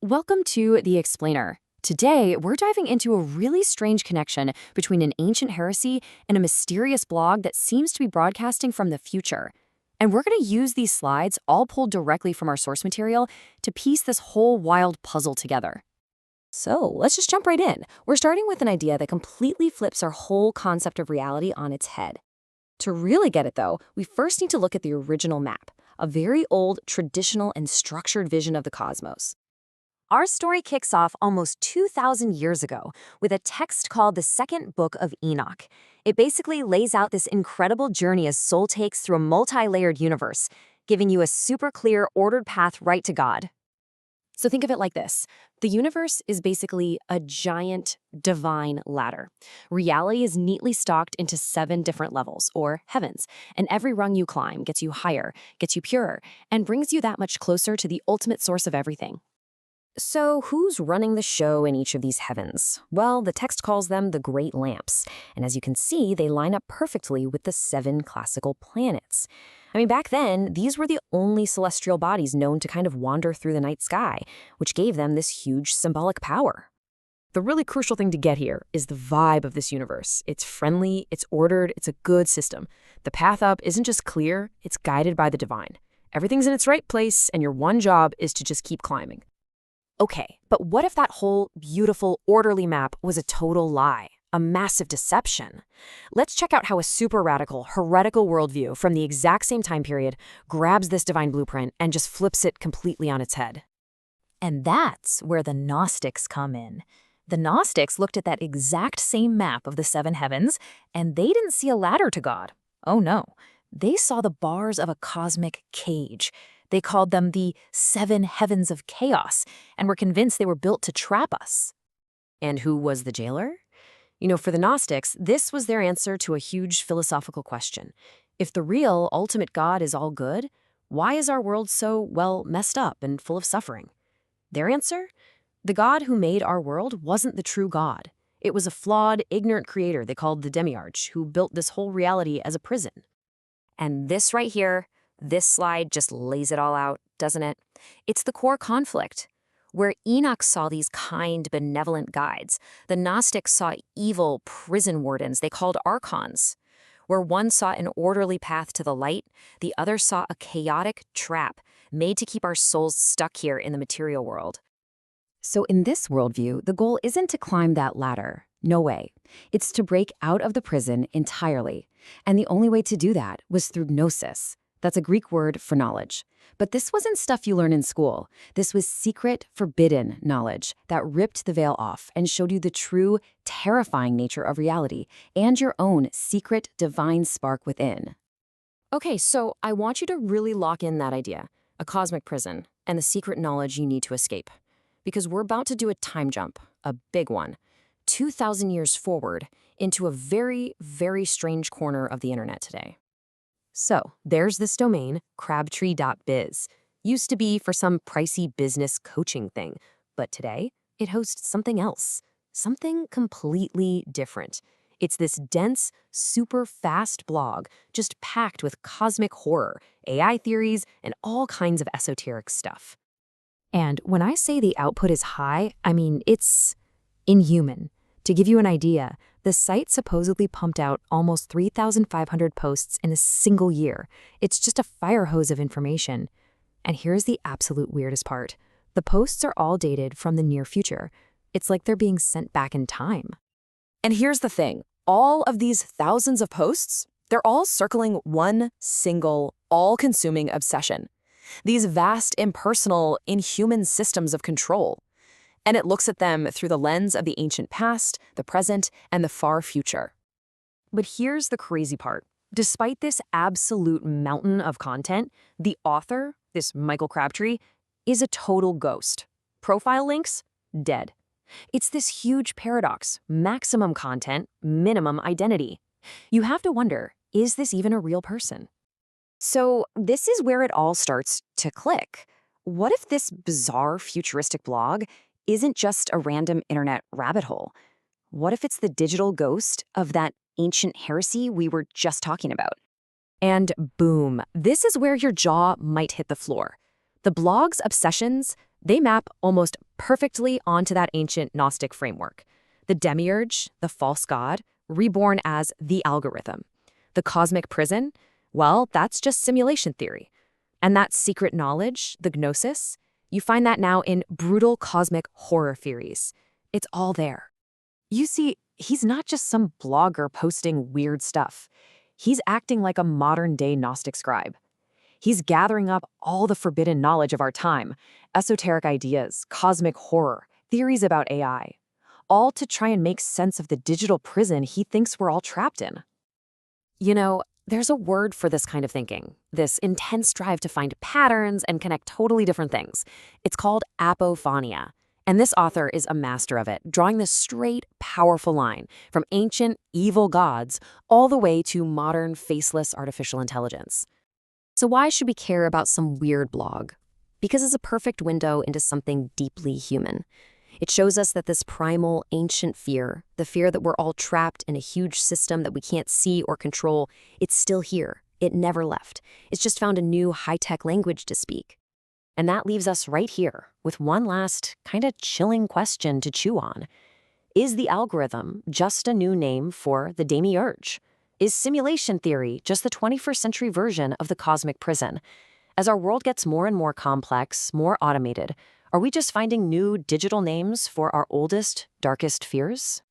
Welcome to The Explainer. Today, we're diving into a really strange connection between an ancient heresy and a mysterious blog that seems to be broadcasting from the future. And we're going to use these slides, all pulled directly from our source material, to piece this whole wild puzzle together. So let's just jump right in. We're starting with an idea that completely flips our whole concept of reality on its head. To really get it, though, we first need to look at the original map, a very old, traditional, and structured vision of the cosmos. Our story kicks off almost 2,000 years ago with a text called the Second Book of Enoch. It basically lays out this incredible journey a soul takes through a multi-layered universe, giving you a super clear, ordered path right to God. So think of it like this. The universe is basically a giant divine ladder. Reality is neatly stocked into 7 different levels, or heavens, and every rung you climb gets you higher, gets you purer, and brings you that much closer to the ultimate source of everything. So who's running the show in each of these heavens? Well, the text calls them the Great Lamps, and as you can see, they line up perfectly with the 7 classical planets. I mean, back then, these were the only celestial bodies known to kind of wander through the night sky, which gave them this huge symbolic power. The really crucial thing to get here is the vibe of this universe. It's friendly, it's ordered, it's a good system. The path up isn't just clear, it's guided by the divine. Everything's in its right place, and your one job is to just keep climbing. Okay, but what if that whole beautiful, orderly map was a total lie, a massive deception? Let's check out how a super radical, heretical worldview from the exact same time period grabs this divine blueprint and just flips it completely on its head. And that's where the Gnostics come in. The Gnostics looked at that exact same map of the 7 heavens, and they didn't see a ladder to God. Oh no, they saw the bars of a cosmic cage. They called them the 7 heavens of chaos, and were convinced they were built to trap us. And who was the jailer? For the Gnostics, this was their answer to a huge philosophical question. If the real, ultimate God is all good, why is our world so, messed up and full of suffering? Their answer? The God who made our world wasn't the true God. It was a flawed, ignorant creator they called the Demiurge, who built this whole reality as a prison. And this right here, this slide just lays it all out, doesn't it? It's the core conflict. Where Enoch saw these kind, benevolent guides, the Gnostics saw evil prison wardens they called archons. Where one saw an orderly path to the light, the other saw a chaotic trap made to keep our souls stuck here in the material world. So in this worldview, the goal isn't to climb that ladder. No way. It's to break out of the prison entirely. And the only way to do that was through gnosis. That's a Greek word for knowledge. But this wasn't stuff you learn in school. This was secret, forbidden knowledge that ripped the veil off and showed you the true, terrifying nature of reality and your own secret, divine spark within. Okay, so I want you to really lock in that idea, a cosmic prison, and the secret knowledge you need to escape. Because we're about to do a time jump, a big one, 2,000 years forward into a very, very strange corner of the internet today. So there's this domain, crabtree.biz. Used to be for some pricey business coaching thing, but today it hosts something else, something completely different. It's this dense, super fast blog, just packed with cosmic horror, AI theories, and all kinds of esoteric stuff. And when I say the output is high, I mean it's inhuman. To give you an idea, the site supposedly pumped out almost 3,500 posts in a single year. It's just a fire hose of information. And here's the absolute weirdest part. The posts are all dated from the near future. It's like they're being sent back in time. And here's the thing. All of these thousands of posts, they're all circling one single, all-consuming obsession. These vast, impersonal, inhuman systems of control. And it looks at them through the lens of the ancient past, the present, and the far future. But here's the crazy part. Despite this absolute mountain of content, the author, this Michael Crabtree, is a total ghost. Profile links? Dead. It's this huge paradox. Maximum content, minimum identity. You have to wonder, is this even a real person? So this is where it all starts to click. What if this bizarre futuristic blog isn't just a random internet rabbit hole? What if it's the digital ghost of that ancient heresy we were just talking about? And boom, this is where your jaw might hit the floor. The blog's obsessions, they map almost perfectly onto that ancient Gnostic framework. The demiurge, the false god, reborn as the algorithm. The cosmic prison, well, that's just simulation theory. And that secret knowledge, the gnosis, you find that now in brutal cosmic horror theories. It's all there. You see, he's not just some blogger posting weird stuff. He's acting like a modern-day Gnostic scribe. He's gathering up all the forbidden knowledge of our time, esoteric ideas, cosmic horror, theories about AI, all to try and make sense of the digital prison he thinks we're all trapped in. You know, there's a word for this kind of thinking, this intense drive to find patterns and connect totally different things. It's called apophonia. And this author is a master of it, drawing this straight, powerful line from ancient, evil gods all the way to modern, faceless artificial intelligence. So why should we care about some weird blog? Because it's a perfect window into something deeply human. It shows us that this primal, ancient fear, the fear that we're all trapped in a huge system that we can't see or control, it's still here. It never left. It's just found a new high-tech language to speak. And that leaves us right here with one last kind of chilling question to chew on. Is the algorithm just a new name for the demiurge? Is simulation theory just the 21st century version of the cosmic prison? As our world gets more and more complex, more automated, are we just finding new digital names for our oldest, darkest fears?